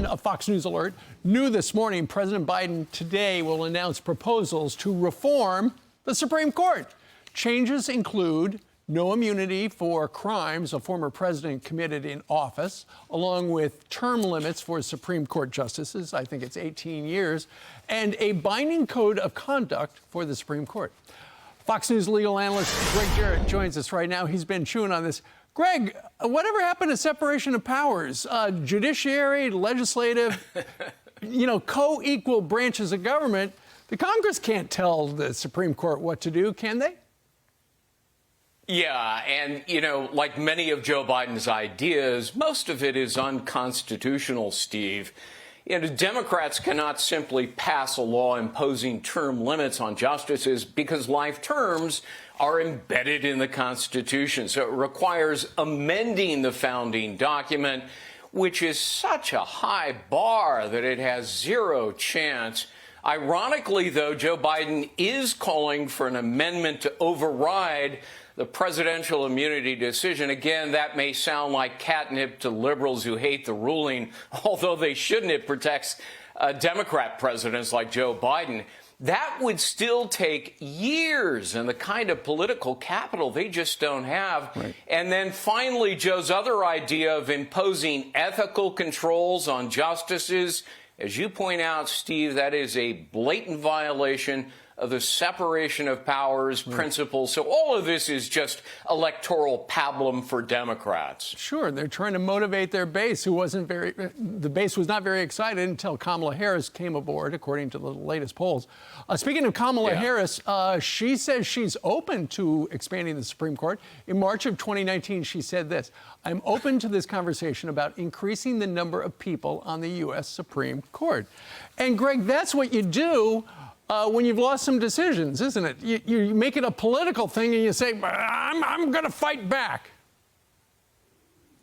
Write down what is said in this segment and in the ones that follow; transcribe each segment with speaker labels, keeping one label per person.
Speaker 1: a Fox News alert. New this morning, President Biden today will announce proposals to reform the Supreme Court. Changes include no immunity for crimes a former president committed in office, along with term limits for Supreme Court justices, I think it's 18 years, and a binding code of conduct for the Supreme Court. Fox News legal analyst Gregg Jarrett joins us right now. He's been chewing on this. Greg, whatever happened to separation of powers? Judiciary, legislative, co-equal branches of government. The Congress can't tell the Supreme Court what to do, can they?
Speaker 2: Yeah, and, like many of Joe Biden's ideas, most of it is unconstitutional, Steve. Democrats cannot simply pass a law imposing term limits on justices because life terms are embedded in the Constitution. So it requires amending the founding document, which is such a high bar that it has zero chance. Ironically, though, Joe Biden is calling for an amendment to override the presidential immunity decision. Again, that may sound like catnip to liberals who hate the ruling, although they shouldn't. It protects Democrat presidents like Joe Biden. That would still take years and the kind of political capital they just don't have. Right. And then finally, Joe's other idea of imposing ethical controls on justices. As you point out, Steve, that is a blatant violation of the separation of powers principles. So all of this is just electoral pablum for Democrats.
Speaker 1: Sure, they're trying to motivate their base, the base was not very excited until Kamala Harris came aboard, according to the latest polls. Speaking of Kamala Harris, she says she's open to expanding the Supreme Court. In March of 2019, she said this: "I'm open to this conversation about increasing the number of people on the U.S. Supreme Court." And Greg, that's what you do when you've lost some decisions, isn't it? You make it a political thing and you say, I'm going to fight back.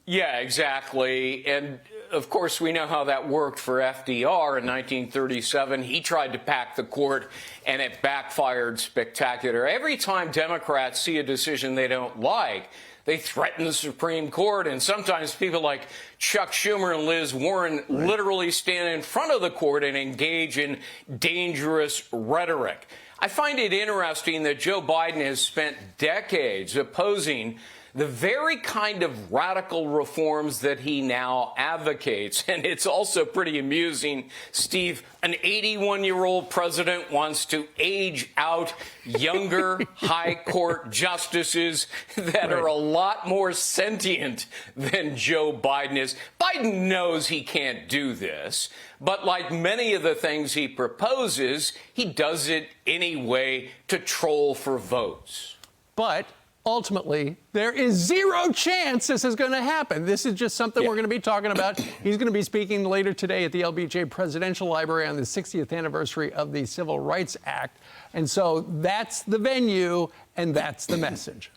Speaker 2: Yeah, exactly. And of course, we know how that worked for FDR in 1937. He tried to pack the court and it backfired spectacular. Every time Democrats see a decision they don't like, they threaten the Supreme Court, and sometimes people like Chuck Schumer and Liz Warren literally stand in front of the court and engage in dangerous rhetoric. I find it interesting that Joe Biden has spent decades opposing the very kind of radical reforms that he now advocates. And it's also pretty amusing, Steve. An 81-year-old president wants to age out younger high court justices that are a lot more sentient than Joe Biden is. Biden knows he can't do this, but like many of the things he proposes, he does it anyway to troll for votes.
Speaker 1: But ultimately, there is zero chance this is going to happen. This is just something we're going to be talking about. He's going to be speaking later today at the LBJ Presidential Library on the 60th anniversary of the Civil Rights Act. And so that's the venue, and that's the message.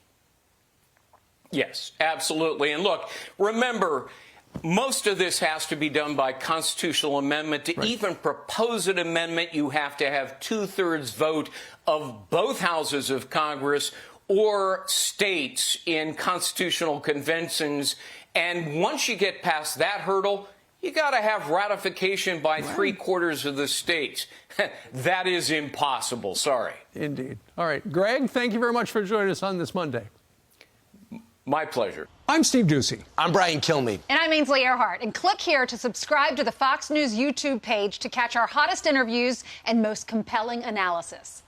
Speaker 2: Yes, absolutely. And look, remember, most of this has to be done by constitutional amendment. To even propose an amendment, you have to have 2/3 vote of both houses of Congress or states in constitutional conventions. And once you get past that hurdle, you got to have ratification by 3/4 of the states. That is impossible. Sorry.
Speaker 1: Indeed. All right. Greg, thank you very much for joining us on this Monday.
Speaker 2: My pleasure.
Speaker 1: I'm Steve Doocy.
Speaker 3: I'm Brian Kilmeade.
Speaker 4: And I'm Ainsley Earhart. And click here to subscribe to the Fox News YouTube page to catch our hottest interviews and most compelling analysis.